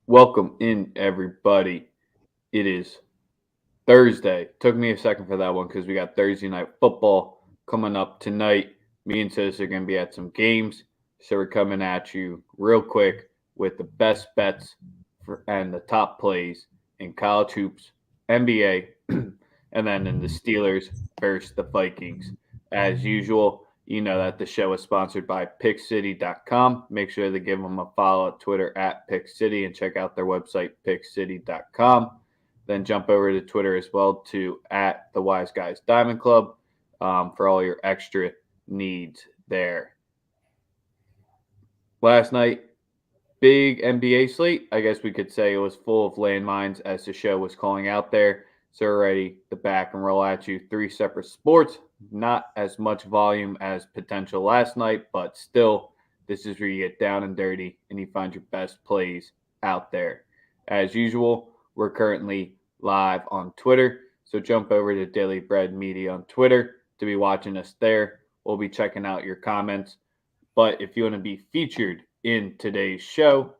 Welcome in, everybody. It is Thursday. Took me a second for that one because we got Thursday night football coming up tonight. Me and Sosa are going to be at some games. So we're coming at you real quick with the best bets and the top plays in college hoops, NBA, and then in the Steelers versus the Vikings. As usual, you know that the show is sponsored by PickCity.com. Make sure to give them a follow at Twitter at PickCity and check out their website, PickCity.com. Then jump over to Twitter as well to at the Wise Guys Diamond Club for all your extra needs there. Last night, big NBA slate. I guess we could say it was full of landmines as the show was calling out there. So we're ready to back and roll at you. Three separate sports, not as much volume as potential last night, but still, this is where you get down and dirty and you find your best plays out there. As usual, we're currently live on Twitter. So jump over to Daily Bread Media on Twitter to be watching us there. We'll be checking out your comments. But if you want to be featured in today's show,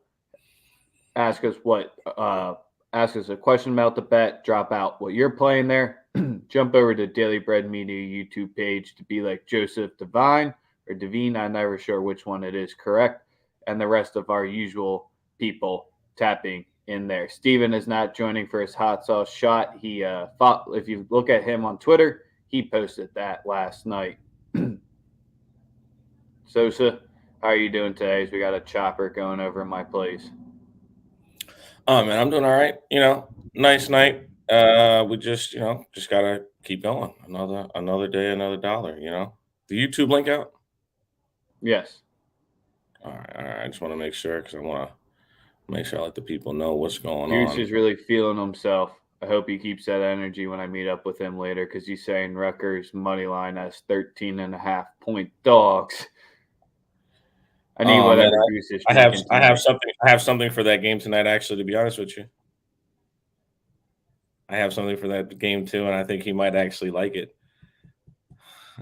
ask us a question about the bet, drop out what you're playing there, jump over to Daily Bread Media YouTube page to be like Joseph Devine or Devine, I'm never sure which one it is correct, and the rest of our usual people tapping in there. Steven is not joining for his hot sauce shot. He if you look at him on Twitter, he posted that last night. Sosa, how are you doing today? As we got a chopper going over my place. Oh man, I'm doing all right. Nice night. We just gotta keep going. Another day, another dollar. The YouTube link out. Yes. All right, all right. I just want to make sure because I want to make sure I let the people know what's going Juice on. is really feeling himself. I hope he keeps that energy when I meet up with him later because he's saying Rutgers money line has 13.5 point dogs. I need Oh man, whatever Juice is I have drinking I have tonight. something I have something for that game tonight. Actually, to be honest with you, I have something for that game too, and I think he might actually like it.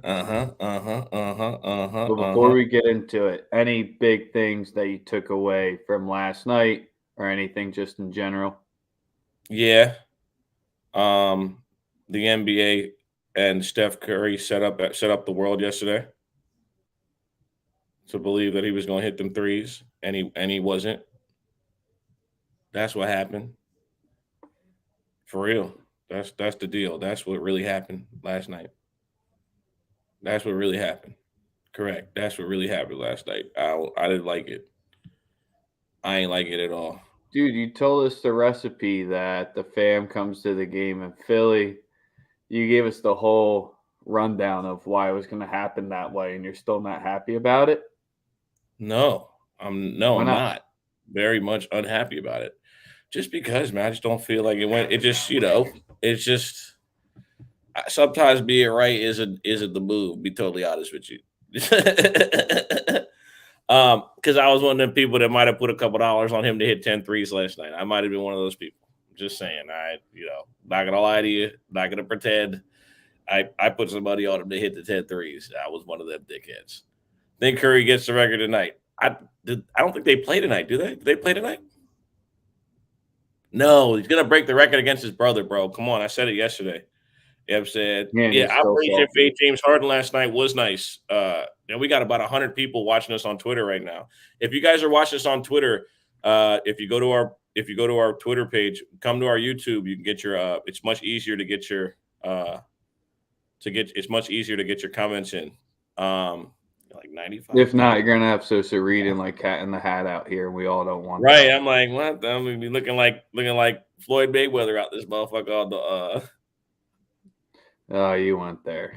Uh huh. Uh huh. Uh huh. Uh huh. But Uh before huh. we get into it, any big things that you took away from last night or anything just in general? Yeah. Um, the NBA and Steph Curry set up the world yesterday to believe that he was going to hit them threes, and he wasn't. That's what happened for real. That's the deal. That's what really happened last night. That's what really happened. Correct. That's what really happened last night. I didn't like it. I ain't like it at all. Dude, you told us the recipe that the fam comes to the game in Philly. You gave us the whole rundown of why it was going to happen that way, and you're still not happy about it. No, Why I'm not? not. Very much unhappy about it. Just because, man, I just don't feel like it went. It just, it's just sometimes being right isn't the move. Be totally honest with you. Because I was one of them people that might have put a couple dollars on him to hit 10 threes last night. I might have been one of those people. Just saying. Not gonna lie to you, not gonna pretend. I put some money on him to hit the 10 threes. I was one of them dickheads. Think Curry gets the record tonight. I don't think they play tonight, do they? Do they play tonight? No, he's gonna break the record against his brother, bro. Come on, I said it yesterday. Eb said, Man, "Yeah, he's still Operation salty. Fade James Harden last night was nice." And we got about 100 people watching us on Twitter right now. If you guys are watching us on Twitter, if you go to our Twitter page, come to our YouTube. You can get your. It's much easier to get your. It's much easier to get your comments in. Like 95 If not, people. you're gonna have Sosa reading like Cat in the Hat out here, and we all don't want Right, that. I'm like, what? I'm gonna be looking like Floyd Mayweather out this motherfucker on the. Oh, you went there.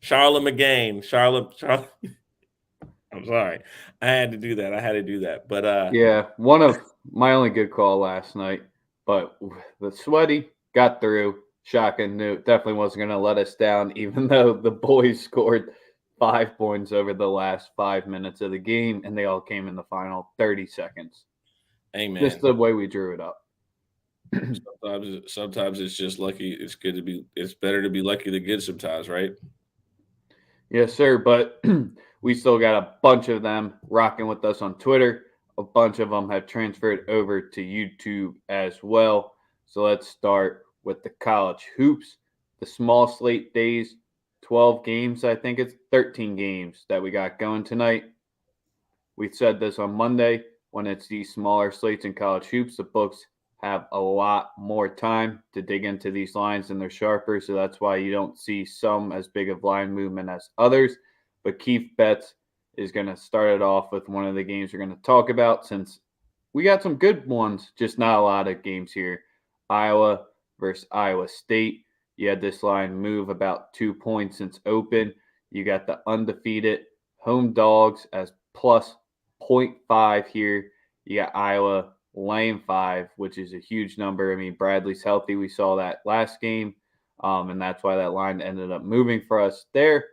Charlotte McGain. Charlotte. I'm sorry. I had to do that. I had to do that. But Yeah, one of my only good call last night, but the sweaty got through. Shocking, knew definitely wasn't going to let us down, even though the boys scored 5 points over the last 5 minutes of the game, and they all came in the final 30 seconds. Just amen. the way we drew it up. Sometimes it's just lucky. It's better to be lucky than good sometimes, right? Yes, sir. But we still got a bunch of them rocking with us on Twitter. A bunch of them have transferred over to YouTube as well. So let's start with the college hoops. The small slate days, 12 games, I think it's 13 games that we got going tonight. We said this on Monday. When it's these smaller slates in college hoops, the books have a lot more time to dig into these lines and they're sharper. So that's why you don't see some as big of line movement as others. But Keith Betts is going to start it off with one of the games we're going to talk about since we got some good ones, just not a lot of games here. Iowa versus Iowa State. You had this line move about 2 points since open. You got the undefeated home dogs as plus 0.5 here. You got Iowa laying 5, which is a huge number. I mean, Bradley's healthy. We saw that last game, and that's why that line ended up moving for us there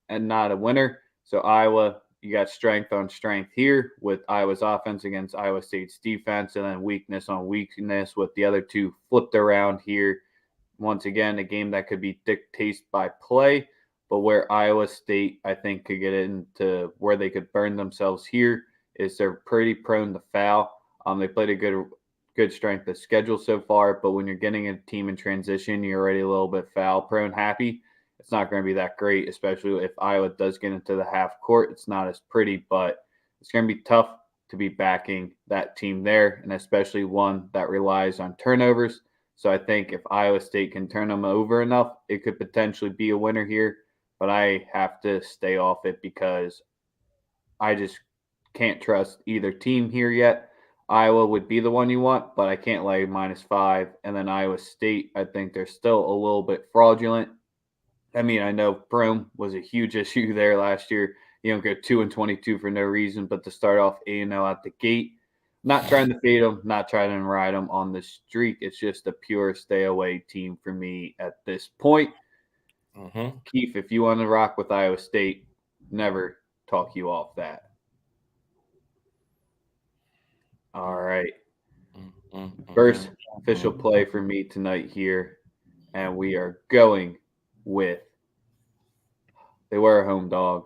and not a winner. So Iowa, you got strength on strength here with Iowa's offense against Iowa State's defense, and then weakness on weakness with the other two flipped around here. Once again, a game that could be dictated by play, but where Iowa State, I think, could get into where they could burn themselves here is they're pretty prone to foul. They played a good strength of schedule so far, but when you're getting a team in transition, you're already a little bit foul prone happy. It's not going to be that great, especially if Iowa does get into the half court. It's not as pretty, but it's going to be tough to be backing that team there, and especially one that relies on turnovers. So I think if Iowa State can turn them over enough, it could potentially be a winner here. But I have to stay off it because I just can't trust either team here yet. Iowa would be the one you want, but I can't lay -5. And then Iowa State, I think they're still a little bit fraudulent. I mean, I know Brome was a huge issue there last year. You don't go 2-22 for no reason, but to start off 8-0 at the gate, not trying to fade them, not trying to ride them on the streak. It's just a pure stay away team for me at this point. Mm-hmm. Keith, if you want to rock with Iowa State, never talk you off that. All right. First official play for me tonight here, and we are going with they were a home dog.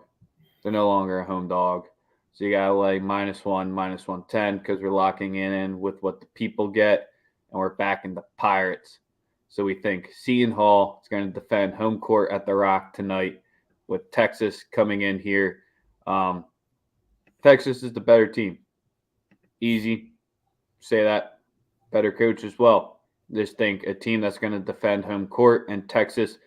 They're no longer a home dog. So you got to lay -1, -110 because we're locking in with what the people get, and we're backing the Pirates. So we think Seton Hall is going to defend home court at the Rock tonight with Texas coming in here. Texas is the better team. Easy. Say that. Better coach as well. Just think a team that's going to defend home court and Texas,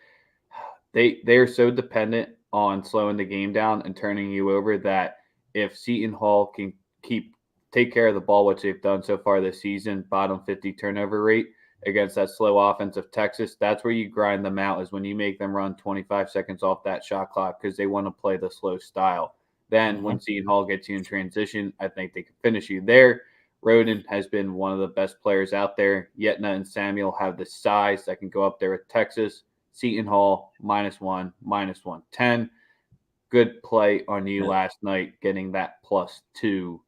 they're so dependent on slowing the game down and turning you over that if Seton Hall can take care of the ball, which they've done so far this season, bottom 50 turnover rate against that slow offense of Texas, that's where you grind them out is when you make them run 25 seconds off that shot clock because they want to play the slow style. Then when Seton Hall gets you in transition, I think they can finish you there. Roden has been one of the best players out there. Yetna and Samuel have the size that can go up there with Texas. Seton Hall, -1, -110. Good play on you last night, getting that +2.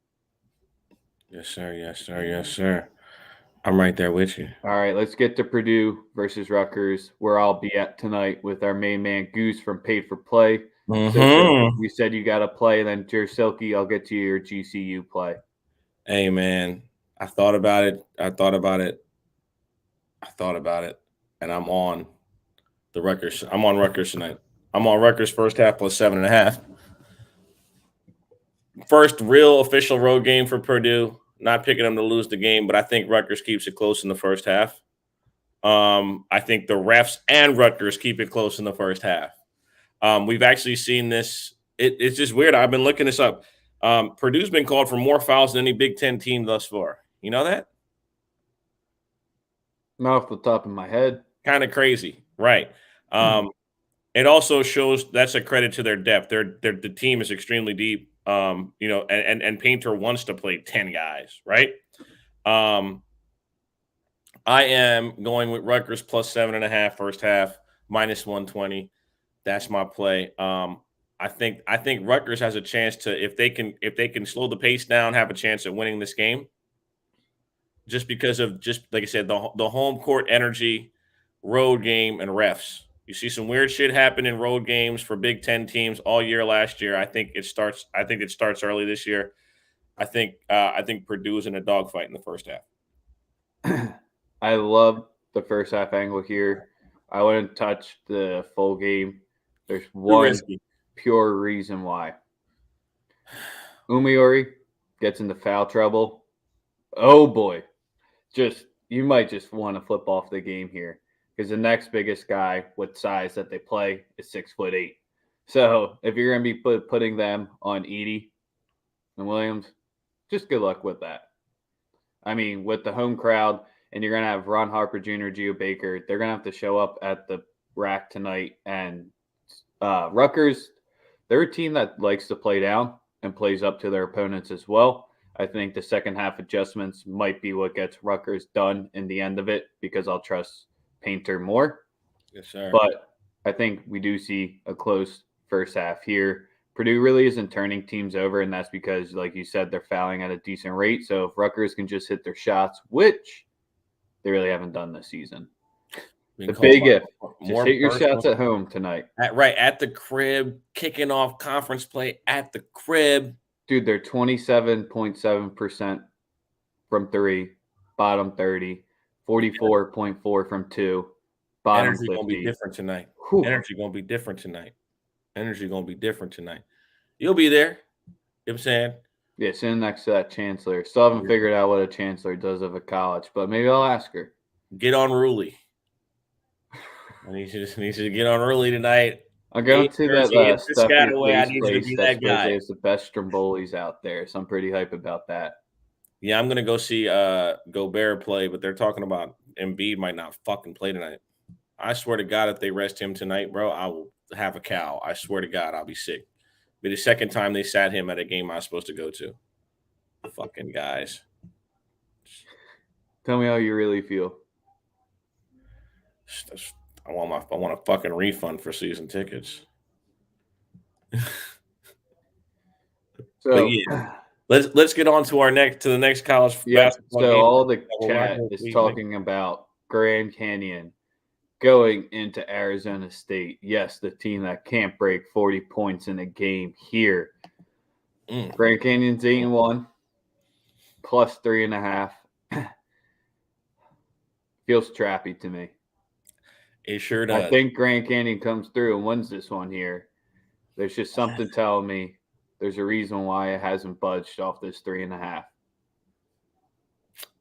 Yes, sir. Yes, sir. Yes, sir. I'm right there with you. All right, let's get to Purdue versus Rutgers, where I'll be at tonight with our main man Goose from Paid for Play. So you said you got to play, then Jer Silky, I'll get to your GCU play. Hey, man, I thought about it. And I'm on the Rutgers. I'm on Rutgers tonight. I'm on Rutgers first half +7.5. First real official road game for Purdue. Not picking them to lose the game, but I think Rutgers keeps it close in the first half. I think the refs and Rutgers keep it close in the first half. We've actually seen this. It's just weird. I've been looking this up. Purdue's been called for more fouls than any Big Ten team thus far. You know that? Not off the top of my head. Kind of crazy, right? It also shows that's a credit to their depth. The team is extremely deep. And Painter wants to play 10 guys, right? I am going with Rutgers +7.5 first half, -120. That's my play. I think Rutgers has a chance to if they can slow the pace down, have a chance at winning this game. Just because of like I said, the home court energy, road game, and refs. You see some weird shit happen in road games for Big Ten teams all year last year. I think it starts early this year. I think Purdue's in a dogfight in the first half. I love the first half angle here. I wouldn't touch the full game. There's Too one risky. pure reason why. Umiori gets into foul trouble. Oh boy. You might just want to flip off the game here because the next biggest guy with size that they play is 6'8". So if you're going to be putting them on Edie and Williams, just good luck with that. I mean, with the home crowd, and you're going to have Ron Harper Jr., Geo Baker, they're going to have to show up at the rack tonight. And Rutgers, they're a team that likes to play down and plays up to their opponents as well. I think the second half adjustments might be what gets Rutgers done in the end of it because I'll trust Painter more. Yes, sir. But I think we do see a close first half here. Purdue really isn't turning teams over, and that's because, like you said, they're fouling at a decent rate. So if Rutgers can just hit their shots, which they really haven't done this season. The big if, just hit your shots at home tonight. At the crib, kicking off conference play at the crib. Dude, they're 27.7% from 3, bottom 30, 44.4 from 2, bottom Energy 50. Gonna be different tonight. Whew. Energy gonna be different tonight. You'll be there. You know what I'm saying? Yeah, sitting next to that chancellor. Still haven't figured out what a chancellor does of a college, but maybe I'll ask her. Get on Ruley. I need you to get on early tonight. I'll go to that Steffi place that supposedly has the best Strombolis out there, so I'm pretty hype about that. Yeah, I'm gonna go see Gobert play, but they're talking about Embiid might not fucking play tonight. I swear to God, if they rest him tonight, bro, I will have a cow. I swear to God, I'll be sick. It'll be the second time they sat him at a game I was supposed to go to. Fucking guys. Tell me how you really feel. I want a fucking refund for season tickets. So yeah, let's get on to the next college basketball game. So all the chat is talking about Grand Canyon going into Arizona State. Yes, the team that can't break 40 points in a game here. Grand Canyon's 8-1, plus 3.5. Feels trappy to me. It sure does. I think Grand Canyon comes through and wins this one here. There's just something telling me there's a reason why it hasn't budged off this 3.5.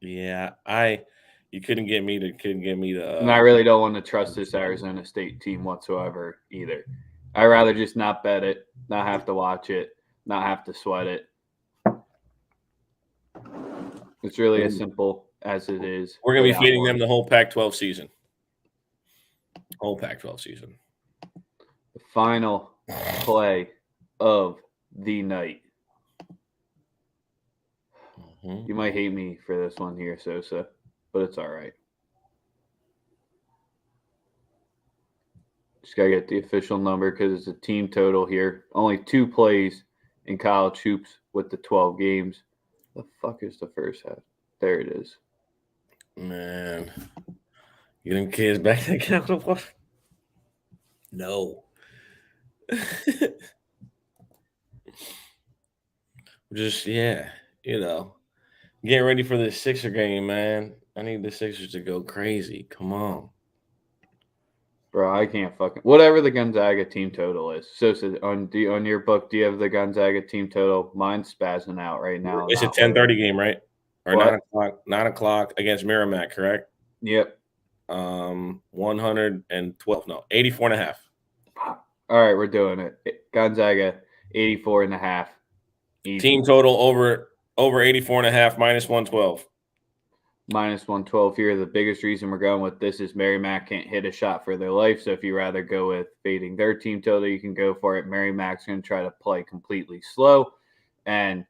Yeah, you couldn't get me to. And I really don't want to trust this Arizona State team whatsoever either. I'd rather just not bet it, not have to watch it, not have to sweat it. It's really as simple as it is. We're gonna be feeding them the whole Pac-12 season. The final play of the night. Mm-hmm. You might hate me for this one here, Sosa, but it's all right. Just got to get the official number because it's a team total here. Only 2 plays in college hoops with the 12 games. The fuck is the first half? There it is. Man. You them kids back to the Capital? No. Just, yeah, get ready for this Sixer game, man. I need the Sixers to go crazy. Come on. Bro, I can't fucking – whatever the Gonzaga team total is. So on your book, do you have the Gonzaga team total? Mine's spazzing out right now. It's a 10:30 game, right? Or 9 o'clock against Merrimack, correct? Yep. 112. No, 84.5. All right, we're doing it. Gonzaga, 84.5. Easy. Team total over 84.5, minus 112. Minus 112 here. The biggest reason we're going with this is Merrimack can't hit a shot for their life. So if you rather go with fading their team total, you can go for it. Merrimack's going to try to play completely slow. And,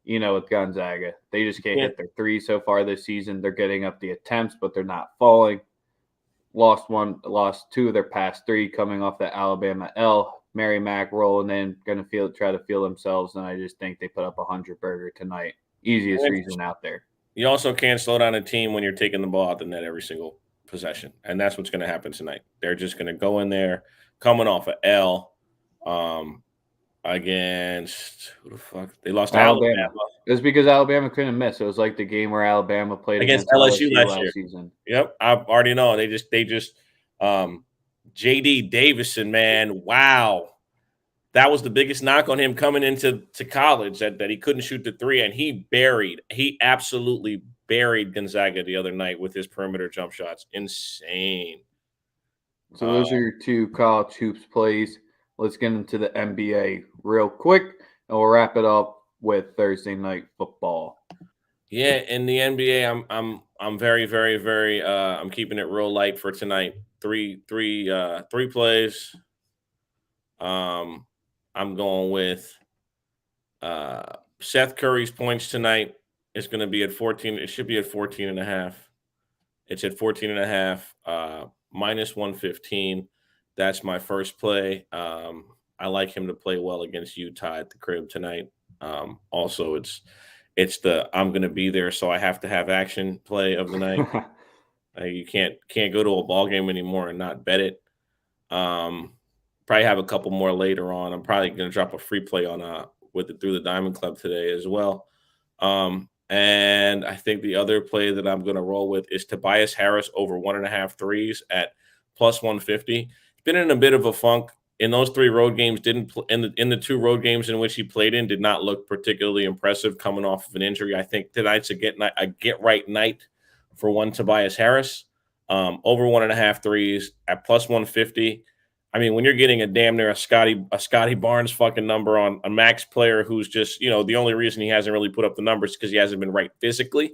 with Gonzaga, they just can't hit their 3 so far this season. They're getting up the attempts, but they're not falling. Lost 2 of their past 3 coming off that Alabama L. Merrimack rolling in, going to try to feel themselves, and I just think they put up 100 burger tonight. Easiest reason out there. You also can't slow down a team when you're taking the ball out the net every single possession, and that's what's going to happen tonight. They're just going to go in there, coming off a L, against who the fuck they lost to Alabama. Alabama It was because Alabama couldn't miss. It was like the game where Alabama played against against LSU LSU last year. last season. Yep, I already know. They just JD Davison, man, wow. That was the biggest knock on him coming into college that he couldn't shoot the three, and he absolutely buried Gonzaga the other night with his perimeter jump shots. Insane. So those are your two college hoops plays. Let's get into the NBA real quick, and we'll wrap it up with Thursday night football. Yeah, in the NBA, I'm very, very, very I'm keeping it real light for tonight. Three plays. I'm going with Seth Curry's points tonight. It's going to be at 14. It should be at 14 and a half. It's at 14 and a half, minus 115. That's my first play. I like him to play well against Utah at the crib tonight. Also, it's the I'm going to be there, so I have to have action play of the night. You can't go to a ball game anymore and not bet it. Probably have a couple more later on. I'm probably going to drop a free play on with it through the Diamond Club today as well. And I think the other play that I'm going to roll with is Tobias Harris over 1.5 threes at plus 150. He's been in a bit of a funk in those 3 road games. In the 2 road games in which he played in, did not look particularly impressive coming off of an injury. I think tonight's a get right night for one Tobias Harris. Over 1.5 threes at plus 150. I mean, when you're getting a damn near a Scotty Barnes fucking number on a max player who's just, the only reason he hasn't really put up the numbers is because he hasn't been right physically.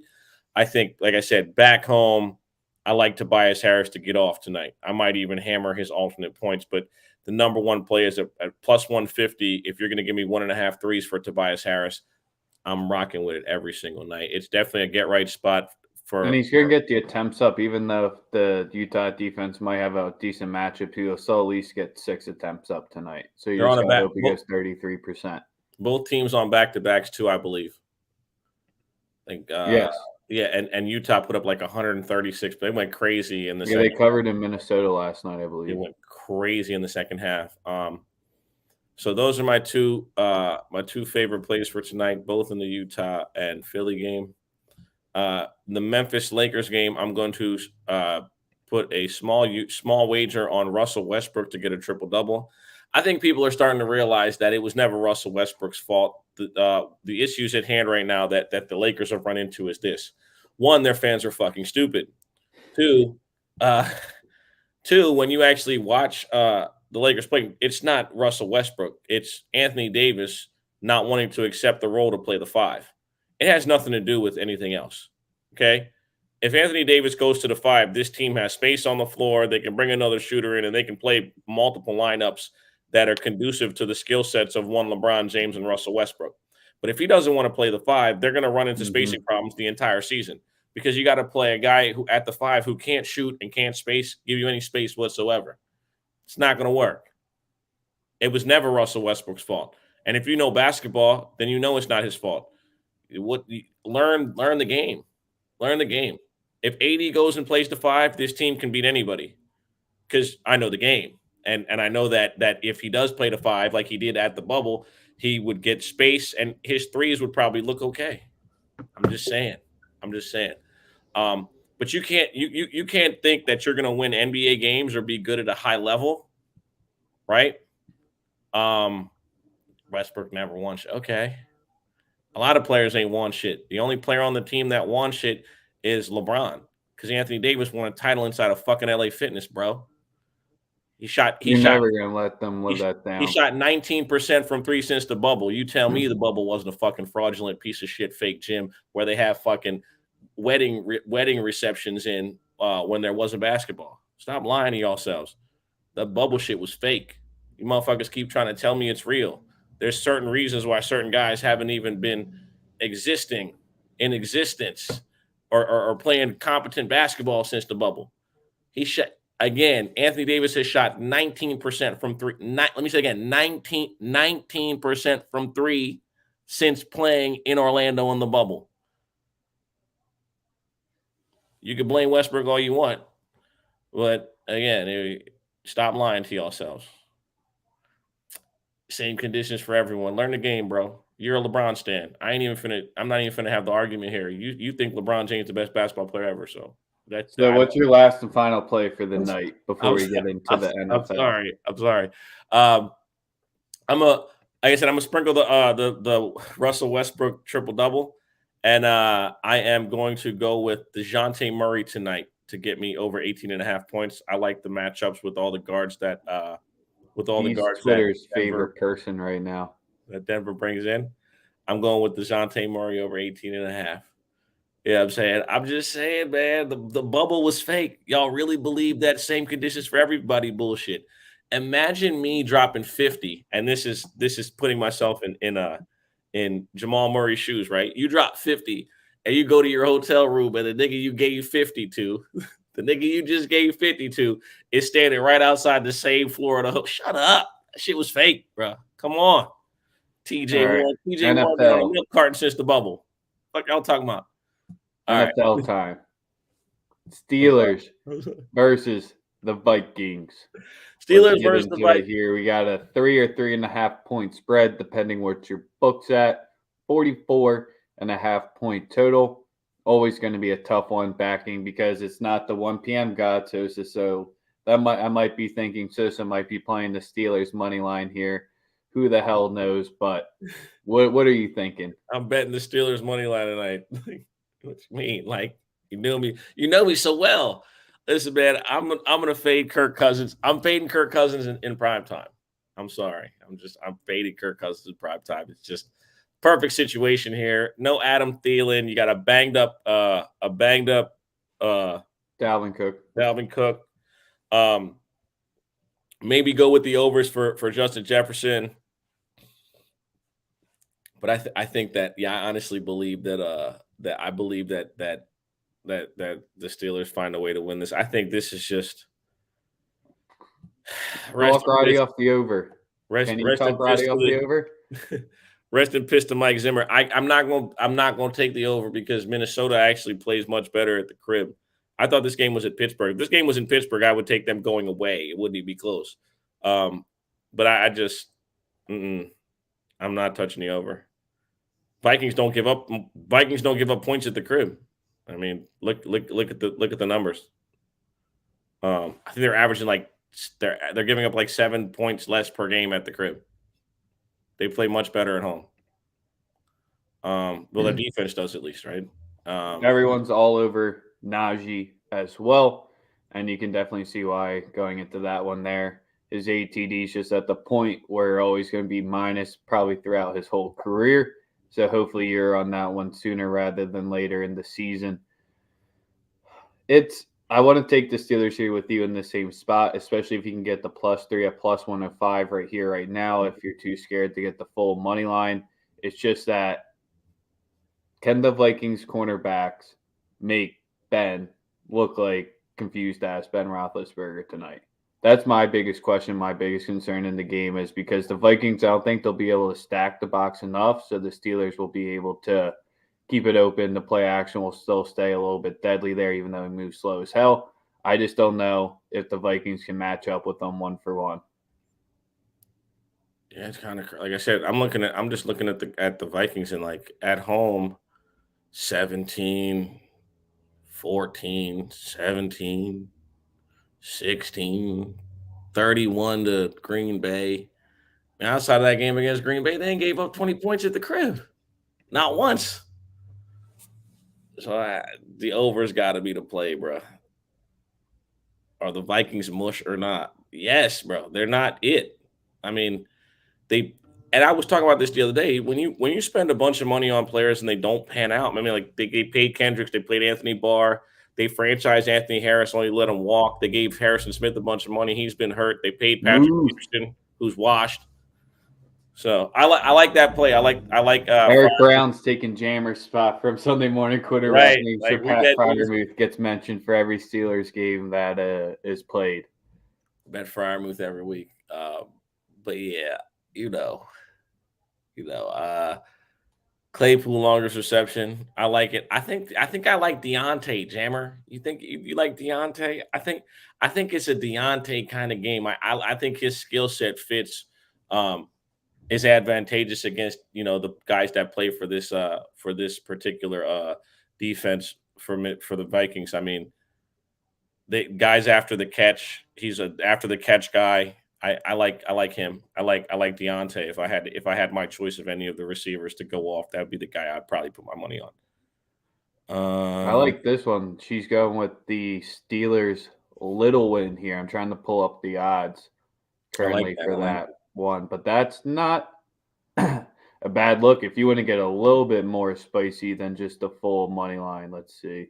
I think, like I said, back home, I like Tobias Harris to get off tonight. I might even hammer his alternate points, but the number one play is at plus 150. If you're going to give me 1.5 threes for Tobias Harris, I'm rocking with it every single night. It's definitely a get right spot. And he's going to get the attempts up, even though the Utah defense might have a decent matchup. He'll still at least get 6 attempts up tonight. So you just got to hope he gets 33%. Both teams on back-to-backs too, I believe. I think, yes. Yeah, and Utah put up like 136. They went crazy in the second. They covered in Minnesota last night, I believe. They went crazy in the second half. So those are my two favorite plays for tonight, both in the Utah and Philly game. The Memphis Lakers game, I'm going to put a small wager on Russell Westbrook to get a triple-double. I think people are starting to realize that it was never Russell Westbrook's fault. The issues at hand right now that the Lakers have run into is this. 1, their fans are fucking stupid. 2, when you actually watch the Lakers play, it's not Russell Westbrook. It's Anthony Davis not wanting to accept the role to play the 5. It has nothing to do with anything else, okay? If Anthony Davis goes to the 5, this team has space on the floor. They can bring another shooter in, and they can play multiple lineups that are conducive to the skill sets of one LeBron James and Russell Westbrook. But if he doesn't want to play the 5, they're going to run into spacing problems the entire season because you got to play a guy who at the 5 who can't shoot and can't give you any space whatsoever. It's not going to work. It was never Russell Westbrook's fault. And if you know basketball, then you know it's not his fault. Learn the game. Learn the game. If AD goes and plays the 5, this team can beat anybody because I know the game. And I know that if he does play the 5 like he did at the bubble, he would get space and his threes would probably look okay. I'm just saying. But you can't think that you're going to win NBA games or be good at a high level, right? Westbrook never won shit. Okay. A lot of players ain't won shit. The only player on the team that won shit is LeBron because Anthony Davis won a title inside of fucking LA Fitness, bro. You're never going to let them live that down. He shot 19% from 3 since the bubble. You tell me the bubble wasn't a fucking fraudulent piece of shit fake gym where they have fucking wedding receptions in when there wasn't basketball. Stop lying to yourselves. The bubble shit was fake. You motherfuckers keep trying to tell me it's real. There's certain reasons why certain guys haven't even been in existence or playing competent basketball since the bubble. Anthony Davis has shot 19% from 3. Let me say again, 19% from 3 since playing in Orlando in the bubble. You can blame Westbrook all you want. But again, stop lying to yourselves. Same conditions for everyone. Learn the game, bro. You're a LeBron stan. I'm not even finna have the argument here. You think LeBron James is the best basketball player ever? So So, what's your last and final play for the night before I'm, we get into I'm, the I'm NFL? sorry. I'm sorry. Um, like I said, I'm gonna sprinkle the Russell Westbrook triple double, and I am going to go with DeJounte Murray tonight to get me over 18.5 points. I like the matchups with all the guards He's that Twitter's favorite person right now. Denver brings in. I'm going with DeJounte Murray over 18.5. Yeah, I'm saying. I'm just saying, man, the bubble was fake. Y'all really believe that same conditions for everybody bullshit. Imagine me dropping 50, and this is putting myself in Jamal Murray's shoes, right? You drop 50 and you go to your hotel room, and the nigga you gave 50 to, the nigga you just gave 50 to, is standing right outside the same floor of the hotel. Shut up. That shit was fake, bro. Come on. All right, TJ won down a NFL, milk carton since the bubble. Fuck y'all talking about. All right. NFL time. Steelers versus the Vikings. Let's Steelers get versus the into it Vikings. here. We got a 3 or 3.5 point spread, depending what your book's at. 44.5 point total. Always going to be a tough one backing because it's not the 1 p.m. God Sosa. So I might be thinking Sosa might be playing the Steelers money line here. Who the hell knows? But what are you thinking? I'm betting the Steelers money line tonight. What you mean? Like you know me so well. Listen, man, I'm gonna fade Kirk Cousins. I'm fading Kirk Cousins in prime time. I'm sorry. I'm fading Kirk Cousins in prime time. It's just perfect situation here. No Adam Thielen. You got a banged up uh Dalvin Cook. Dalvin Cook. Um maybe go with the overs for Justin Jefferson. But I think that I honestly believe that I believe that the Steelers find a way to win this. I think this is just rest Talk in Roddy piss, off the over. rest Can you rest in talk piss Roddy to off the over? the rest in piss to Mike Zimmer. I'm not gonna take the over because Minnesota actually plays much better at the crib. I thought this game was at Pittsburgh. If this game was in Pittsburgh, I would take them going away. It wouldn't even be close. But I just I'm not touching the over. Vikings don't give up. Vikings don't give up points at the crib. I mean, look at the numbers. I think they're averaging like they're giving up like 7 points less per game at the crib. They play much better at home. Well, their defense does at least, right? Everyone's all over Najee as well, and you can definitely see why going into that one there. His ATD is just at the point where always going to be minus probably throughout his whole career. So hopefully you're on that one sooner rather than later in the season. I want to take the Steelers here with you in the same spot, especially if you can get the +3 at +105 right here, right now. If you're too scared to get the full money line, it's just that can the Vikings cornerbacks make Ben look like confused ass Ben Roethlisberger tonight? That's my biggest question, my biggest concern in the game is because the Vikings, I don't think they'll be able to stack the box enough, so the Steelers will be able to keep it open. The play action will still stay a little bit deadly there, even though he moves slow as hell. I just don't know if the Vikings can match up with them 1-for-1. Yeah, it's kind of like I said. I'm just looking at the Vikings and like at home, 17, 14, 17, 16, 31 to Green Bay. And outside of that game against Green Bay, they ain't gave up 20 points at the crib. Not once. So the over's got to be the play, bro. Are the Vikings mush or not? Yes, bro. They're not it. I mean, they and I was talking about this the other day. When you spend a bunch of money on players and they don't pan out, I mean, like they paid Kendricks, they played Anthony Barr, they franchised Anthony Harris, only let him walk. They gave Harrison Smith a bunch of money. He's been hurt. They paid Patrick Peterson, who's washed. So I like that play. I like Eric Brown's taking Jammer's spot from Sunday morning quarterback right. named Sir Like Pat Fryermuth gets mentioned for every Steelers game that is played. bet Fryermuth every week. But yeah, you know. Claypool longest reception. I like it. I think I like Deontay, Jammer. You think you like Deontay? I think it's a Deontay kind of game. I think his skill set fits is advantageous against, the guys that play for this particular defense for the Vikings. I mean, the guys after the catch, he's a after the catch guy. I like him. I like Deontay. If I had my choice of any of the receivers to go off, that would be the guy I'd probably put my money on. I like this one. She's going with the Steelers little win here. I'm trying to pull up the odds currently for that one, but that's not a bad look. If you want to get a little bit more spicy than just the full money line, let's see.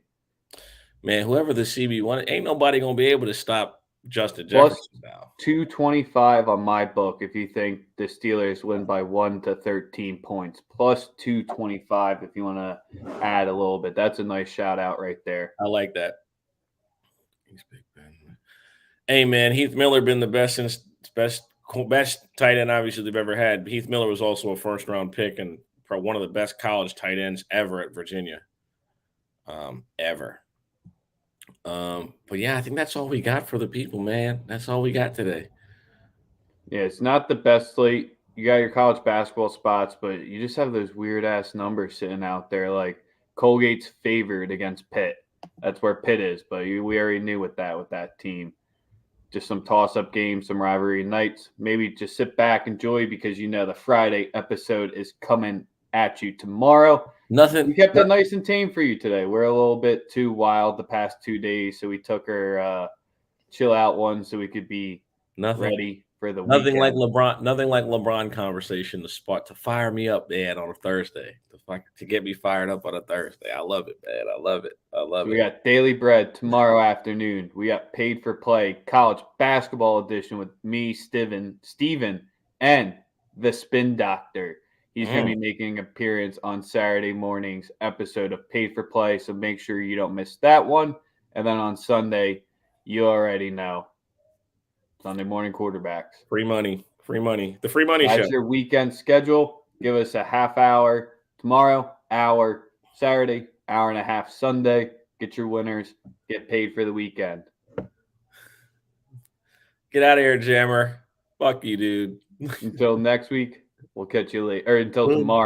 Man, whoever the CB1, ain't nobody gonna be able to stop Justin Plus Jefferson now. 225 on my book if you think the Steelers win by 1 to 13 points. Plus 225 if you want to add a little bit. That's a nice shout out right there. I like that. Hey man, Heath Miller been the best tight end obviously they've ever had. Heath Miller was also a first round pick and one of the best college tight ends ever at Virginia. Ever. But yeah, I think that's all we got for the people, man. That's all we got today. Yeah, it's not the best slate. You got your college basketball spots, but you just have those weird ass numbers sitting out there. Like Colgate's favored against Pitt. That's where Pitt is, but we already knew with that team. Just some toss-up games, some rivalry nights. Maybe just sit back, enjoy, because the Friday episode is coming at you tomorrow. We kept it nice and tame for you today. We're a little bit too wild the past 2 days, so we took our chill out one so we could be ready for the nothing weekend. Nothing like LeBron conversation to fire me up, man, on a Thursday. To get me fired up on a Thursday. I love it, man. I love it. We got Daily Bread tomorrow afternoon. We got Paid for Play college basketball edition with me, Steven, and the Spin Doctor. He's going to be making an appearance on Saturday morning's episode of Paid for Play, so make sure you don't miss that one. And then on Sunday, you already know, Sunday morning quarterbacks. Free money. The free money show. That's your weekend schedule. Give us a half hour tomorrow, hour Saturday, hour and a half Sunday. Get your winners. Get paid for the weekend. Get out of here, Jammer. Fuck you, dude. Until next week, we'll catch you later. Or until tomorrow.